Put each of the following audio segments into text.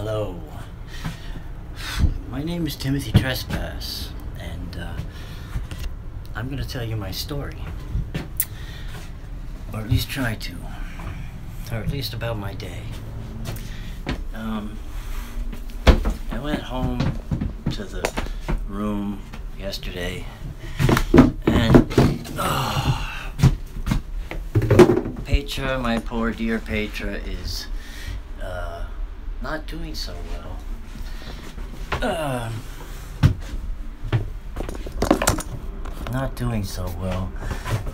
Hello. My name is Timothytrespas, and I'm going to tell you my story. Or at least try to. Or at least about my day. I went home to the room yesterday, and Petra, my poor dear Petra, is not doing so well. Not doing so well.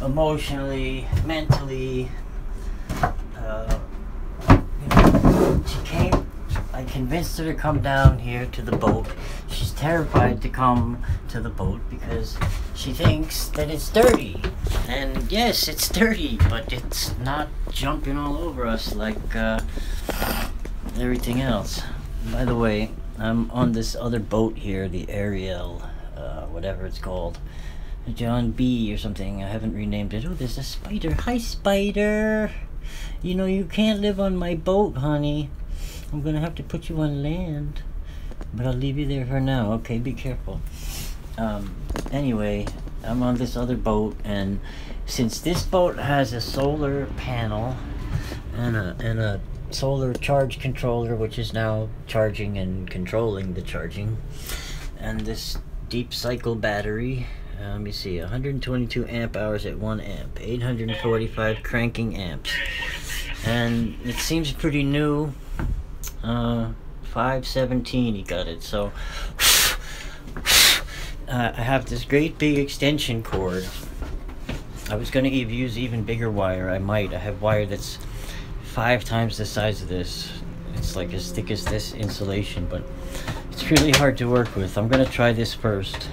Emotionally, mentally. I convinced her to come down here to the boat. She's terrified to come to the boat because she thinks that it's dirty. And yes, it's dirty, but it's not jumping all over us like everything else. By the way, I'm on this other boat here, the Ariel, whatever it's called. John B. or something. I haven't renamed it. Oh, there's a spider. Hi, spider. You know, you can't live on my boat, honey. I'm gonna have to put you on land. But I'll leave you there for now. Okay, be careful. Anyway, I'm on this other boat, and since this boat has a solar panel and a solar charge controller, which is now charging and controlling the charging, and this deep cycle battery, let me see, 122 amp hours at 1 amp, 845 cranking amps, and it seems pretty new. 517 he got it. So I have this great big extension cord. I was going to use even bigger wire. I have wire that's 5 times the size of this. It's like as thick as this insulation, but it's really hard to work with. I'm going to try this first.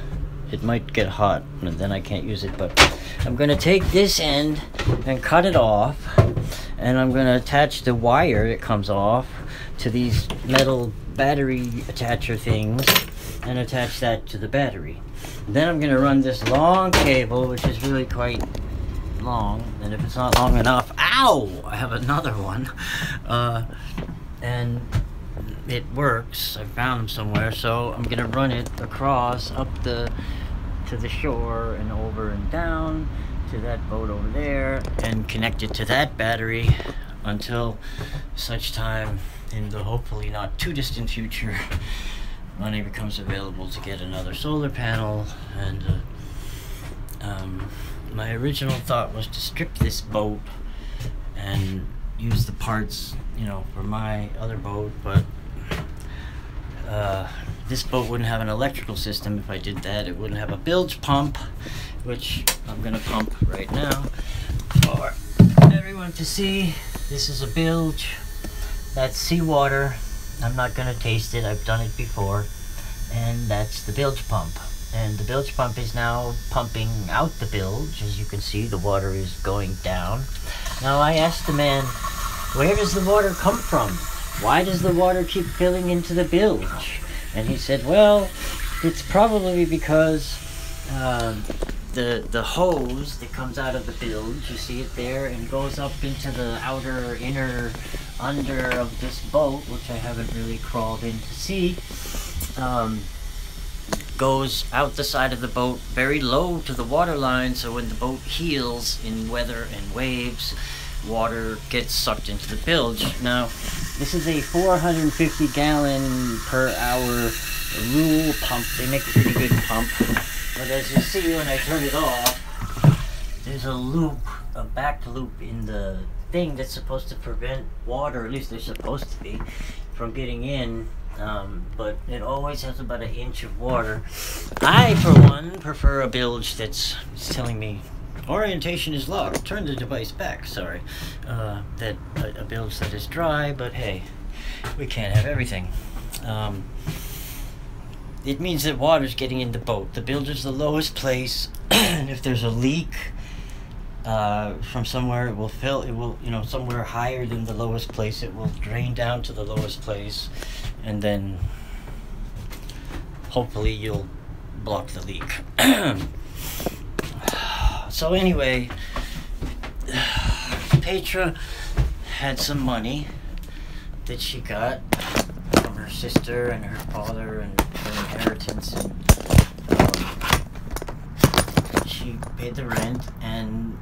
It might get hot and then I can't use it, but I'm going to take this end and cut it off, and I'm going to attach the wire that comes off to these metal battery attacher things and attach that to the battery. Then I'm going to run this long cable, which is really quite long, and if it's not long enough, ow, I have another one, and it works. I found them somewhere, so I'm going to run it across up to the shore and over and down to that boat over there and connect it to that battery until such time in the hopefully not too distant future money becomes available to get another solar panel. And my original thought was to strip this boat and use the parts, you know, for my other boat, but this boat wouldn't have an electrical system if I did that. It wouldn't have a bilge pump, which I'm gonna pump right now for everyone to see. This is a bilge. That's seawater. I'm not gonna taste it. I've done it before. And that's the bilge pump. And the bilge pump is now pumping out the bilge. As you can see, the water is going down. Now I asked the man, where does the water come from? Why does the water keep filling into the bilge? And he said, well, it's probably because the hose that comes out of the bilge, you see it there, and goes up into the outer, inner, under of this boat, which I haven't really crawled in to see, goes out the side of the boat very low to the water line, so when the boat heels in weather and waves, water gets sucked into the bilge. Now, this is a 450 gallon per hour rule pump. They make a pretty good pump, but as you see when I turn it off, there's a loop, a back loop in the thing that's supposed to prevent water, at least they're supposed to be, from getting in, but it always has about 1 inch of water. I, for one, prefer a bilge that's telling me orientation is locked, turn the device back, sorry, that a bilge that is dry, but hey, we can't have everything. It means that water's getting in the boat. The bilge is the lowest place, and if there's a leak from somewhere, it will fill, it will, you know, somewhere higher than the lowest place, it will drain down to the lowest place, and then hopefully you'll block the leak. So anyway, Petra had some money that she got from her sister and her father and her inheritance, and she paid the rent, and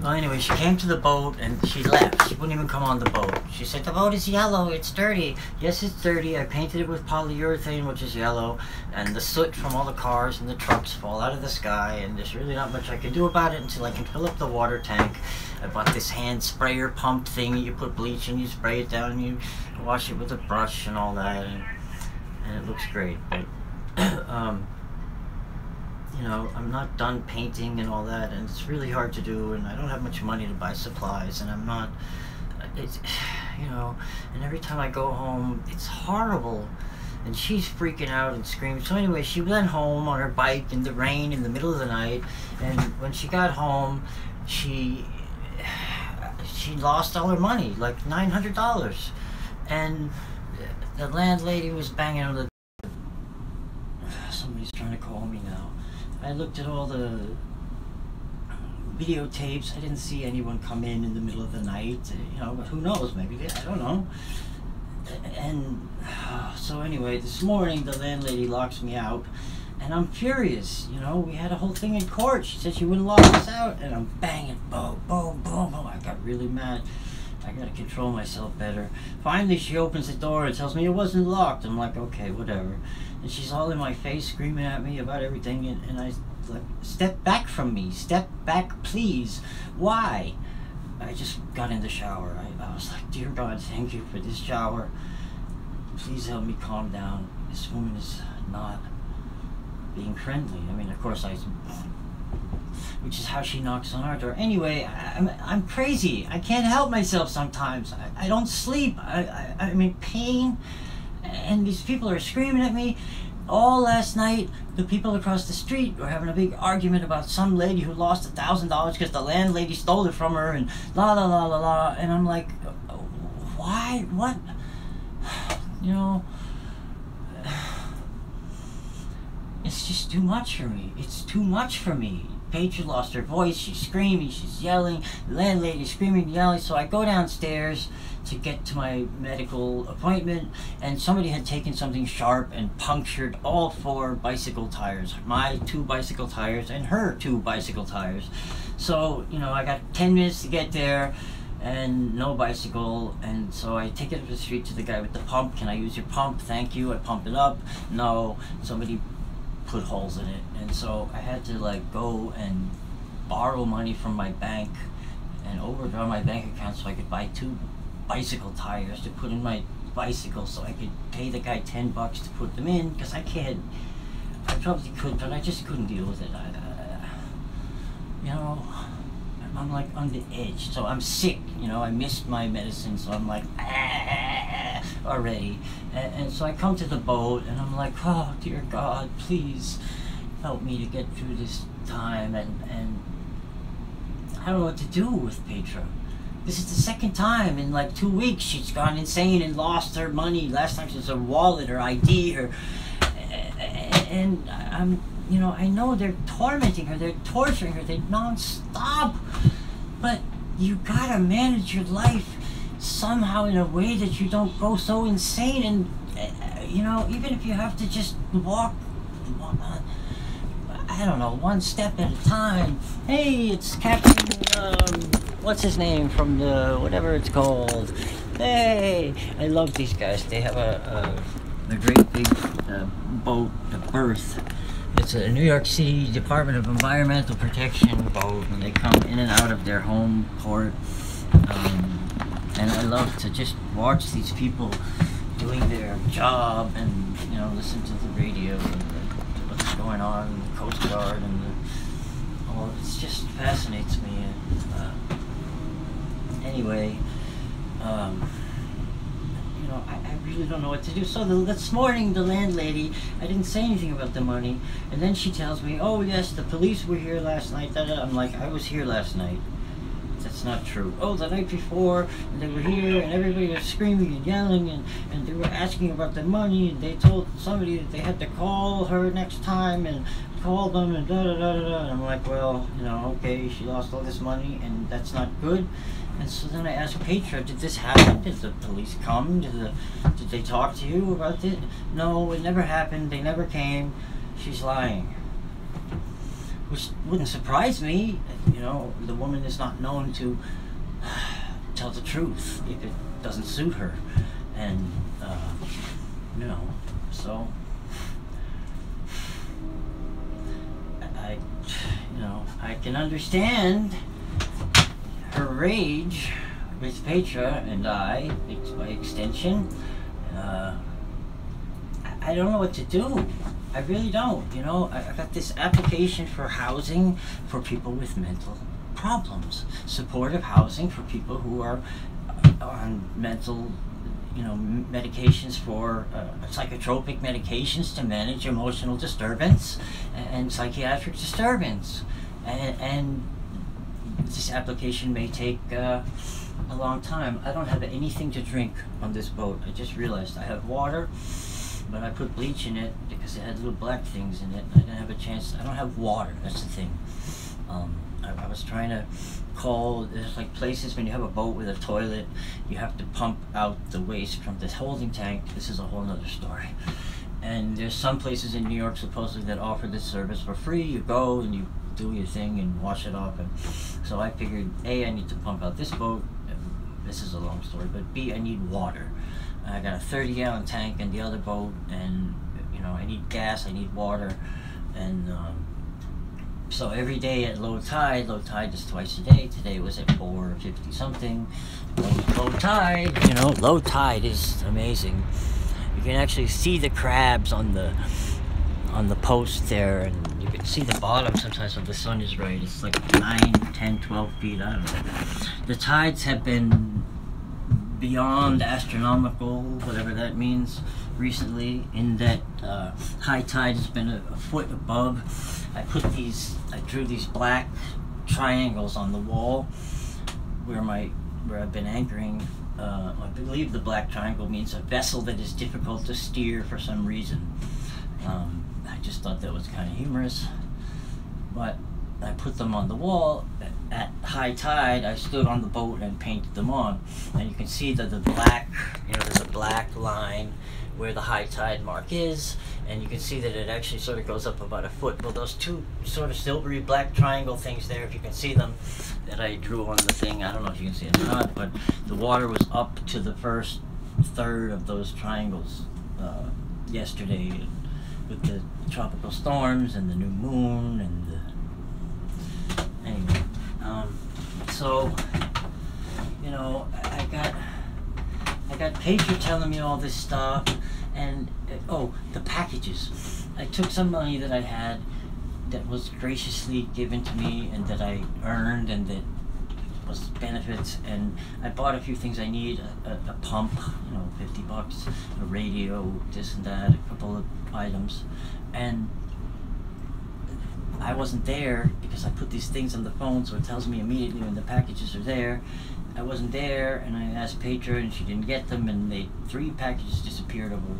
well, anyway, she came to the boat and she left. She wouldn't even come on the boat. She said, the boat is yellow, it's dirty. Yes, it's dirty. I painted it with polyurethane, which is yellow, and the soot from all the cars and the trucks fall out of the sky, and there's really not much I can do about it until I can fill up the water tank. I bought this hand sprayer pump thing. You put bleach and you spray it down and you wash it with a brush and all that, and it looks great. But you know, I'm not done painting and all that, and it's really hard to do, and I don't have much money to buy supplies, and I'm not, it's, you know, and every time I go home, it's horrible, and she's freaking out and screaming. So anyway, she went home on her bike in the rain in the middle of the night, and when she got home, she lost all her money, like $900, and the landlady was banging on the, somebody's trying to call me now. I looked at all the videotapes. I didn't see anyone come in the middle of the night. You know, but who knows? Maybe I don't know. And so anyway, this morning the landlady locks me out, and I'm furious. You know, we had a whole thing in court. She said she wouldn't lock us out, and I'm banging, boom, boom, boom, boom. I got really mad. I gotta control myself better. Finally, she opens the door and tells me it wasn't locked. I'm like, okay, whatever. And she's all in my face, screaming at me about everything, and I like, step back from me, step back, please. Why? I just got in the shower. I was like, dear God, thank you for this shower. Please help me calm down. This woman is not being friendly. I mean, of course, which is how she knocks on our door. Anyway, I'm crazy. I can't help myself sometimes. I don't sleep. I'm in pain, and these people are screaming at me. All last night, the people across the street were having a big argument about some lady who lost $1,000 because the landlady stole it from her, and la la la la la. And I'm like, why? What? You know, it's just too much for me. It's too much for me. Petra lost her voice. She's screaming. She's yelling. The landlady's screaming and yelling. So I go downstairs to get to my medical appointment, and somebody had taken something sharp and punctured all 4 bicycle tires. My 2 bicycle tires and her 2 bicycle tires. So, you know, I got 10 minutes to get there and no bicycle, and so I take it up the street to the guy with the pump. Can I use your pump? Thank you. I pump it up. No. Somebody put holes in it, and so I had to like go and borrow money from my bank and overdraw my bank account so I could buy 2 bicycle tires to put in my bicycle, so I could pay the guy $10 to put them in, because I probably could, but I just couldn't deal with it. You know, I'm like on the edge, so I'm sick, you know, I missed my medicine, so I'm like already, and so I come to the boat, and I'm like, oh dear God, please help me to get through this time, and I don't know what to do with Petra. This is the second time in like 2 weeks she's gone insane and lost her money. Last time she was her wallet, her ID, and I'm, you know, I know they're tormenting her, they're torturing her, they're non-stop, but you gotta manage your life somehow in a way that you don't go so insane, and you know, even if you have to just walk I don't know, 1 step at a time. Hey, it's Captain, what's his name from the, whatever it's called. Hey, I love these guys. They have a great big boat, a berth. It's a New York City Department of Environmental Protection boat, and they come in and out of their home port. And I love to just watch these people doing their job, and you know, listen to the radio and what's going on in the Coast Guard, and it just fascinates me. Anyway, you know, I really don't know what to do. So this morning, the landlady, I didn't say anything about the money, and then she tells me, oh yes, the police were here last night. I'm like, I was here last night. That's not true. Oh, the night before, and they were here, and everybody was screaming and yelling, and they were asking about the money, and they told somebody that they had to call her next time, and call them, and da da da da da. And I'm like, well, you know, okay, she lost all this money, and that's not good, And so then I asked Petra, did this happen? Did the police come? Did they talk to you about it? No, it never happened. They never came. She's lying. Which wouldn't surprise me. You know, the woman is not known to tell the truth if it doesn't suit her. And, you know, so I can understand her rage with Petra and I, by extension. I don't know what to do. I really don't. You know, I got this application for housing for people with mental problems, supportive housing for people who are on mental, you know, medications for psychotropic medications to manage emotional disturbance and psychiatric disturbance. And this application may take a long time. I don't have anything to drink on this boat. I just realized I have water, but I put bleach in it because it had little black things in it. I didn't have a chance. I don't have water. That's the thing. I was trying to call. There's like places when you have a boat with a toilet, you have to pump out the waste from this holding tank. This is a whole nother story. And there's some places in New York supposedly that offer this service for free. You go and you do your thing and wash it off. And so I figured, A, I need to pump out this boat. This is a long story, but B, I need water. I got a 30-gallon tank in the other boat, and you know, I need gas, I need water, and so every day at low tide is twice a day. Today was at 4:50 something. Low tide, you know, low tide is amazing. You can actually see the crabs on the post there, and you can see the bottom sometimes when the sun is right. It's like 9, 10, 12 feet, I don't know. The tides have been beyond astronomical, whatever that means, recently, in that high tide has been a foot above. I drew these black triangles on the wall where I've been anchoring. I believe the black triangle means a vessel that is difficult to steer for some reason. I just thought that was kind of humorous, but I put them on the wall. At high tide, I stood on the boat and painted them on, and you can see that the black, you know, there's a black line where the high tide mark is, and you can see that it actually sort of goes up about a foot. Well, those two sort of silvery black triangle things there, if you can see them, that I drew on the thing, I don't know if you can see it or not, but the water was up to the first third of those triangles yesterday with the tropical storms and the new moon and anyway. So, you know, I got Petra telling me all this stuff, and oh, the packages. I took some money that I had that was graciously given to me and that I earned and that was benefits, and I bought a few things I need, a pump, you know, $50, a radio, this and that, a couple of items, and I wasn't there because I put these things on the phone, so it tells me immediately when the packages are there. I wasn't there, and I asked Petra, and she didn't get them, and 3 packages disappeared over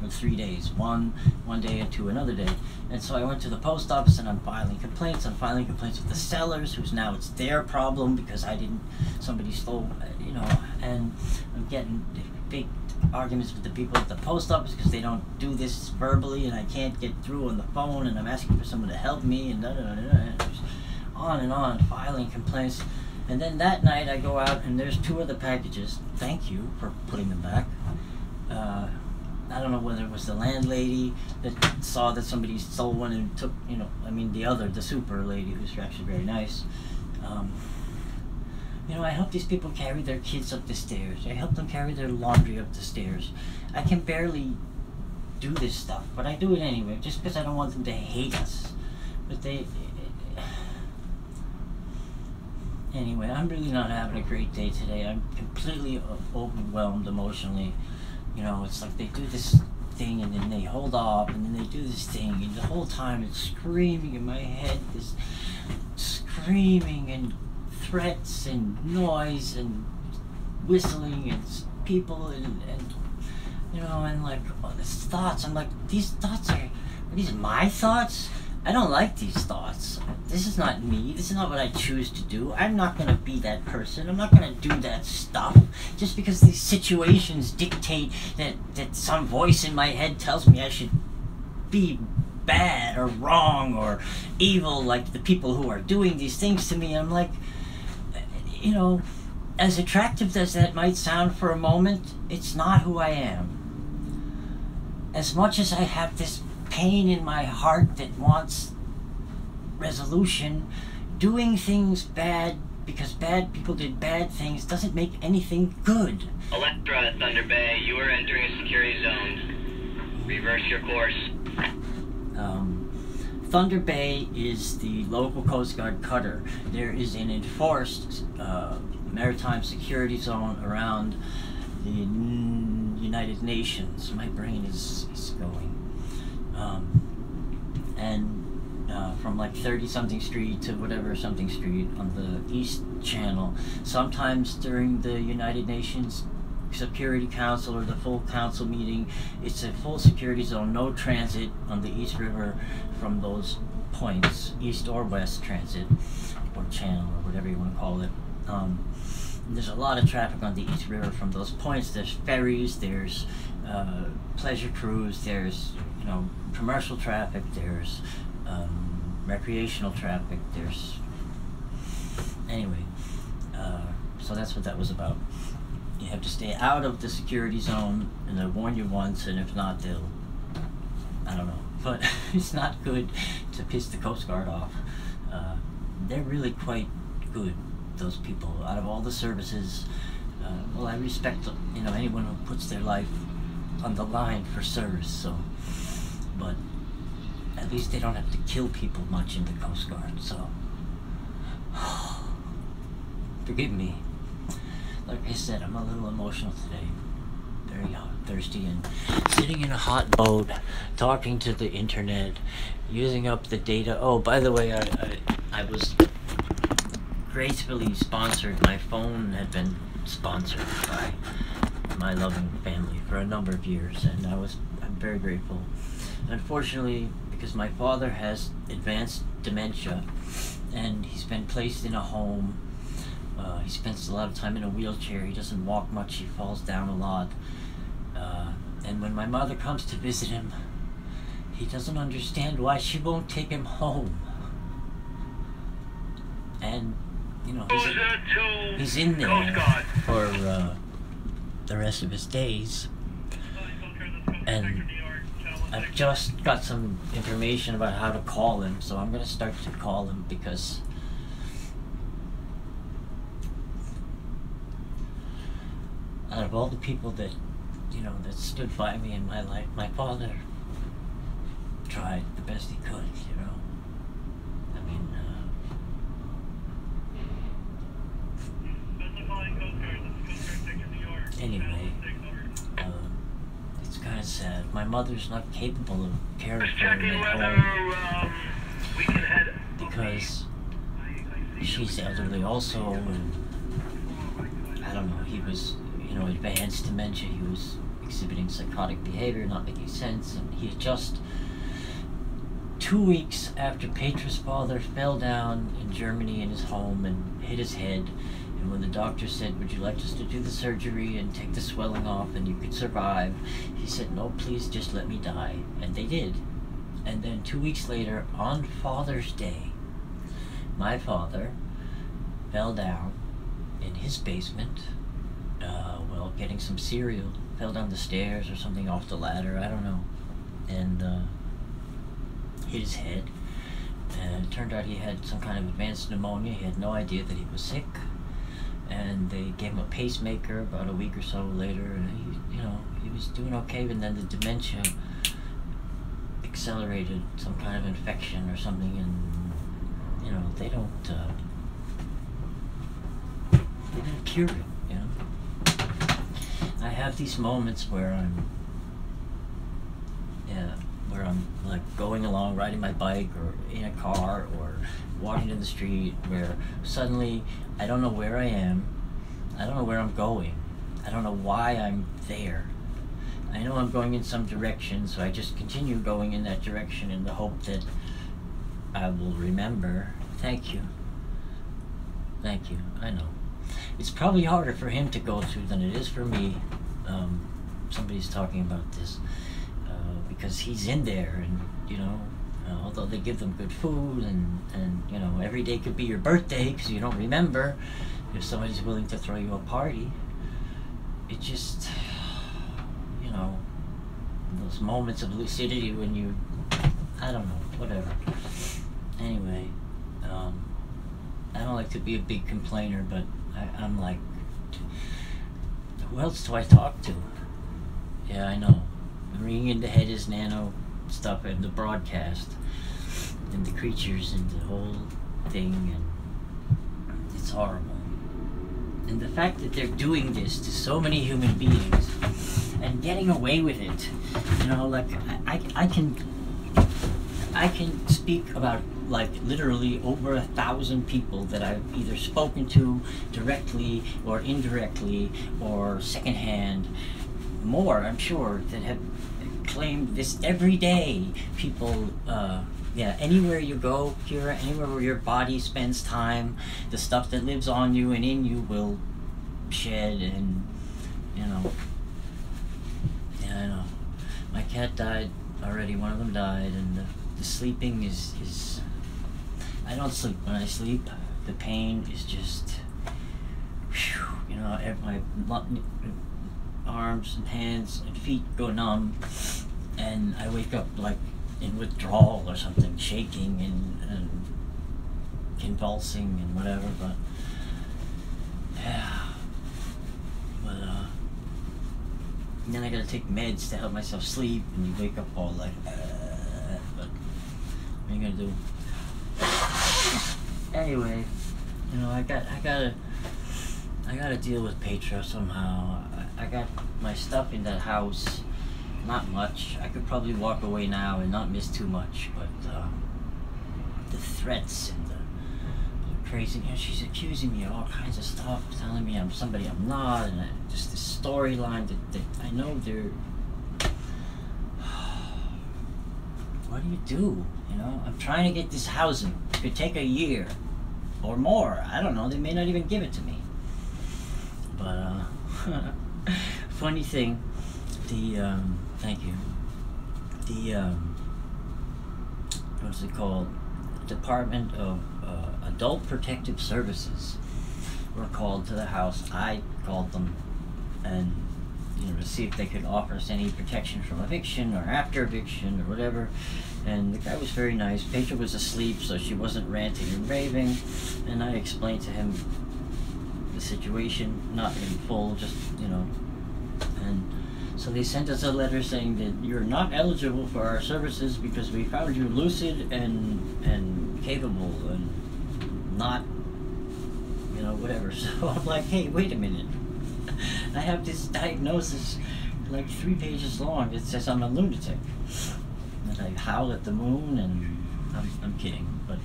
3 days. One day and 2 another day. And so I went to the post office, and I'm filing complaints. I'm filing complaints with the sellers, who's now it's their problem because somebody stole, you know, and I'm getting big arguments with the people at the post office because they don't do this verbally, and I can't get through on the phone, and I'm asking for someone to help me, and on and on, filing complaints. And then that night I go out and there's 2 other packages. Thank you for putting them back. I don't know whether it was the landlady that saw that somebody stole one and took, you know, I mean the super lady, who's actually very nice. You know, I help these people carry their kids up the stairs. I help them carry their laundry up the stairs. I can barely do this stuff, but I do it anyway, just because I don't want them to hate us. But anyway, I'm really not having a great day today. I'm completely overwhelmed emotionally. You know, it's like they do this thing and then they hold off and then they do this thing, and the whole time it's screaming in my head, this screaming and threats and noise and whistling and people and you know, and like all these thoughts. I'm like, these thoughts are these my thoughts? I don't like these thoughts. This is not me. This is not what I choose to do. I'm not going to be that person. I'm not going to do that stuff just because these situations dictate that some voice in my head tells me I should be bad or wrong or evil, like the people who are doing these things to me. I'm like, you know, as attractive as that might sound for a moment, it's not who I am. As much as I have this pain in my heart that wants resolution, doing things bad because bad people did bad things doesn't make anything good. Electra, Thunder Bay, you are entering a security zone. Reverse your course. Thunder Bay is the local Coast Guard cutter. There is an enforced maritime security zone around the United Nations. My brain is going. From like 30-something street to whatever something street on the East Channel, sometimes during the United Nations Security Council or the full council meeting, it's a full security zone, no transit on the East River from those points, east or west transit, or channel, or whatever you want to call it. There's a lot of traffic on the East River from those points. There's ferries, there's pleasure cruise, there's, you know, commercial traffic, there's recreational traffic, there's... Anyway, so that's what that was about. You have to stay out of the security zone, and they'll warn you once, and if not, they'll... I don't know. But it's not good to piss the Coast Guard off. They're really quite good, those people. Out of all the services, well, I respect, you know, anyone who puts their life on the line for service, so... But at least they don't have to kill people much in the Coast Guard, so... Forgive me. Like I said, I'm a little emotional today. Very thirsty and sitting in a hot boat, talking to the internet, using up the data. Oh, by the way, I was gracefully sponsored. My phone had been sponsored by my loving family for a number of years, and I'm very grateful. Unfortunately, because my father has advanced dementia, and he's been placed in a home. He spends a lot of time in a wheelchair. He doesn't walk much. He falls down a lot. And when my mother comes to visit him, he doesn't understand why she won't take him home. And, you know, he's in there for the rest of his days. And I've just got some information about how to call him, so I'm going to start to call him, because out of all the people that, you know, that stood by me in my life, my father tried the best he could, you know. I mean, anyway, it's kind of sad. My mother's not capable of caring for him at home because she's elderly also, and I don't know, he was, you know, advanced dementia. He was exhibiting psychotic behavior, not making sense, and he had just 2 weeks after Petra's father fell down in Germany in his home and hit his head, and when the doctor said, "Would you like us to do the surgery and take the swelling off and you could survive?" he said, "No, please just let me die." And they did. And then 2 weeks later, on Father's Day, my father fell down in his basement while getting some cereal, fell down the stairs or something off the ladder, I don't know, and hit his head, and it turned out he had some kind of advanced pneumonia. He had no idea that he was sick, and they gave him a pacemaker about a week or so later, and he, you know, he was doing okay, and then the dementia accelerated, some kind of infection or something, and, you know, they didn't cure it, you know. I have these moments where I'm like going along, riding my bike, or in a car, or walking in the street, where suddenly I don't know where I am, I don't know where I'm going, I don't know why I'm there. I know I'm going in some direction, so I just continue going in that direction in the hope that I will remember. Thank you. Thank you. I know. It's probably harder for him to go through than it is for me. Somebody's talking about this because he's in there, and you know, although they give them good food, and you know, every day could be your birthday because you don't remember. If somebody's willing to throw you a party, it just, you know, those moments of lucidity when you, I don't know, whatever. Anyway, I don't like to be a big complainer, but I'm like, who else do I talk to? Yeah, I know. Ringing in the head is nano stuff and the broadcast and the creatures and the whole thing, and it's horrible. And the fact that they're doing this to so many human beings and getting away with it, you know, like I can speak about like literally over 1,000 people that I've either spoken to directly or indirectly or secondhand, more I'm sure, that have claimed this every day. People, yeah, anywhere you go, Kira, anywhere where your body spends time, the stuff that lives on you and in you will shed, and you know, yeah, I know. My cat died already, one of them died, and the sleeping is I don't sleep. When I sleep, the pain is just, whew, you know, my arms and hands and feet go numb, and I wake up like in withdrawal or something, shaking and convulsing and whatever, but yeah, but and then I gotta take meds to help myself sleep, and you wake up all like, but what are you gonna do? Anyway, you know, I gotta deal with Petra somehow. I got my stuff in that house, not much. I could probably walk away now and not miss too much, but the threats and the crazy, you know, she's accusing me of all kinds of stuff, telling me I'm somebody I'm not, and just this storyline that I know they're, what do you do? You know, I'm trying to get this housing. It could take a year or more. I don't know. They may not even give it to me. But funny thing, thank you. What's it called? Department of Adult Protective Services were called to the house. I called them, and you know, to see if they could offer us any protection from eviction or after eviction or whatever. And the guy was very nice. Petra was asleep, so she wasn't ranting and raving, and I explained to him the situation, not in full, just, you know. And so they sent us a letter saying that you're not eligible for our services because we found you lucid and capable and not, you know, whatever. So I'm like, hey, wait a minute. I have this diagnosis like 3 pages long that says I'm a lunatic. And I howl at the moon, and I'm kidding, but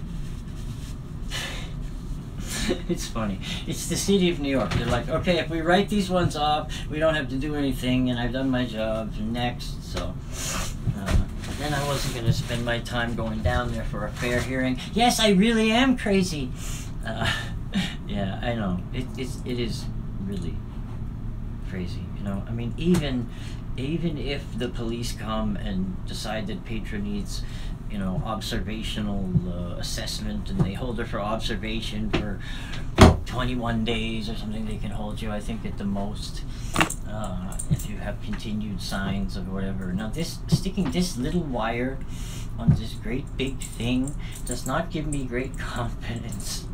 it's funny. It's the city of New York. They're like, okay, if we write these ones off, we don't have to do anything, and I've done my job. Next, so then I wasn't going to spend my time going down there for a fair hearing. Yes, I really am crazy. Yeah, I know. It is really crazy. You know, I mean, even if the police come and decide that Petra needs, you know, observational assessment, and they hold her for observation for 21 days or something, they can hold you, I think, at the most, if you have continued signs of whatever. Now, sticking this little wire on this great big thing does not give me great confidence.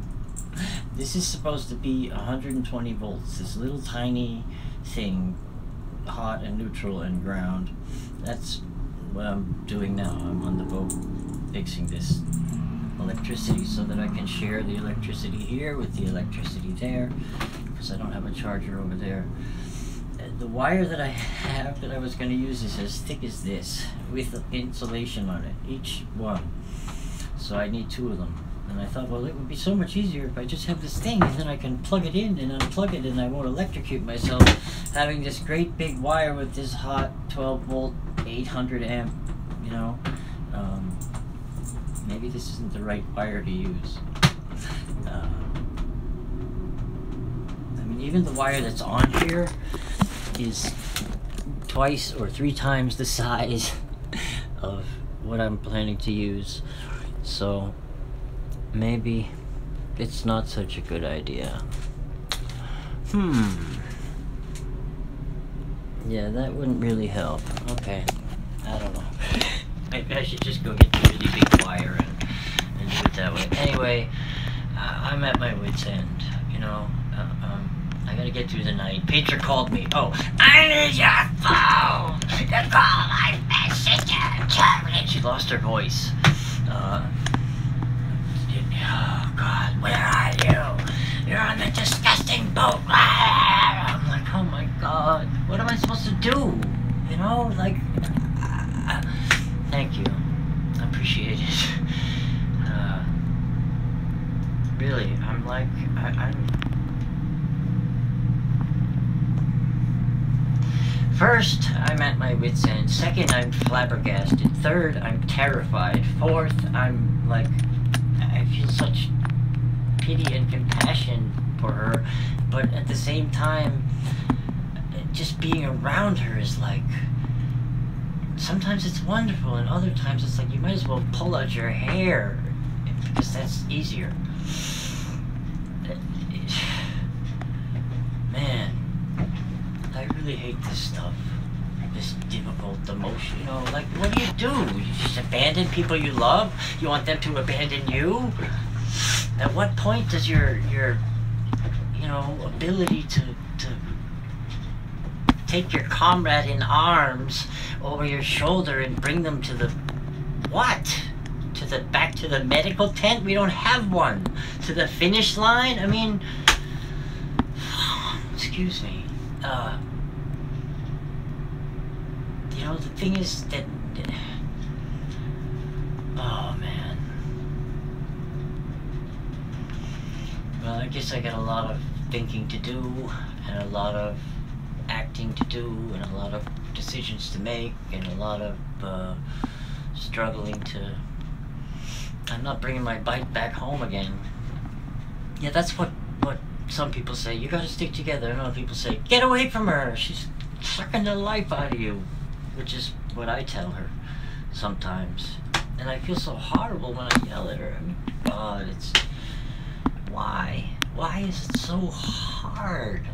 This is supposed to be 120 volts, this little tiny thing, hot and neutral and ground. That's what I'm doing now. I'm on the boat fixing this electricity so that I can share the electricity here with the electricity there, because I don't have a charger over there. The wire that I have that I was going to use is as thick as this, with insulation on it, each one. So I need 2 of them. And I thought, well, it would be so much easier if I just have this thing, and then I can plug it in and unplug it, and I won't electrocute myself having this great big wire with this hot 12 volt 800 amp, you know, maybe this isn't the right wire to use. I mean, even the wire that's on here is twice or 3 times the size of what I'm planning to use. So maybe it's not such a good idea. Yeah, that wouldn't really help. Okay, I don't know. Maybe I should just go get the really big wire and do it that way. Anyway, I'm at my wit's end, you know. I gotta get through the night. Petra called me. Oh, I need your phone to call my messenger. She lost her voice. Oh God, where are you? You're on the disgusting boat. I'm like, oh my God, what am I supposed to do? You know, like, thank you. I appreciate it. Really, I'm like, I'm. First, I'm at my wit's end. Second, I'm flabbergasted. Third, I'm terrified. Fourth, I'm like, I feel such pity and compassion for her, but at the same time, just being around her is like, sometimes it's wonderful, and other times it's like you might as well pull out your hair, because that's easier. Man, I really hate this stuff. This difficult emotion, you know, like, what do? You just abandon people you love? You want them to abandon you? At what point does your you know, ability to take your comrade in arms over your shoulder and bring them to the what? Back to the medical tent? We don't have one. To the finish line? I mean, excuse me. You know, the thing is that, oh man. Well, I guess I got a lot of thinking to do, and a lot of acting to do, and a lot of decisions to make, and a lot of struggling to. I'm not bringing my bike back home again. Yeah, that's what some people say. You gotta stick together. And other people say, get away from her. She's sucking the life out of you. Which is what I tell her sometimes. And I feel so horrible when I yell at her. I mean, God, it's... Why? Why is it so hard?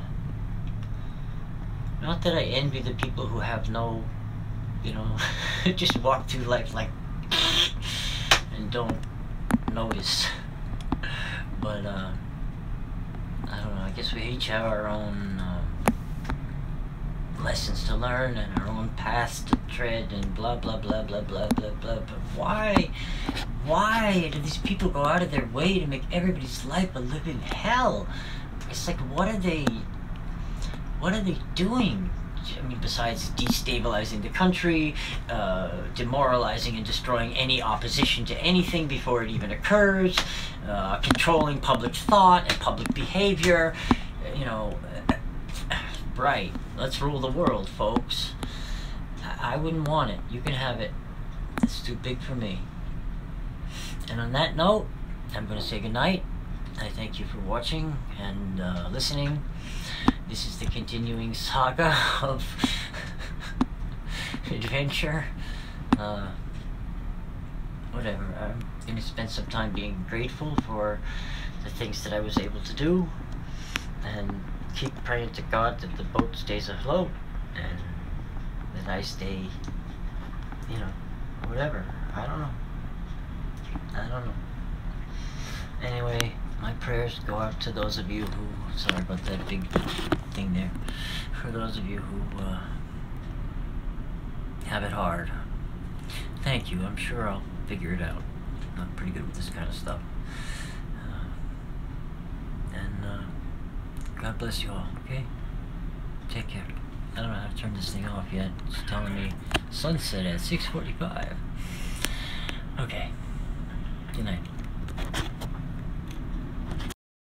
Not that I envy the people who have no, you know, just walk through life like... and don't notice. But, I don't know, I guess we each have our own lessons to learn and our own paths to tread and blah blah blah blah blah blah blah. But why do these people go out of their way to make everybody's life a living hell? It's like, what are they doing? I mean, besides destabilizing the country, demoralizing and destroying any opposition to anything before it even occurs, controlling public thought and public behavior, you know, right, let's rule the world, folks. I wouldn't want it. You can have it. It's too big for me. And on that note, I'm going to say goodnight. I thank you for watching and listening. This is the continuing saga of adventure. Whatever. I'm going to spend some time being grateful for the things that I was able to do, and keep praying to God that the boat stays afloat and that I stay, you know, whatever. I don't know. Anyway, my prayers go out to those of you who, sorry about that big thing there, for those of you who have it hard. Thank you. I'm sure I'll figure it out. I'm pretty good with this kind of stuff. God bless you all, okay? Take care. I don't know how to turn this thing off yet. It's telling me sunset at 6:45. Okay. Good night.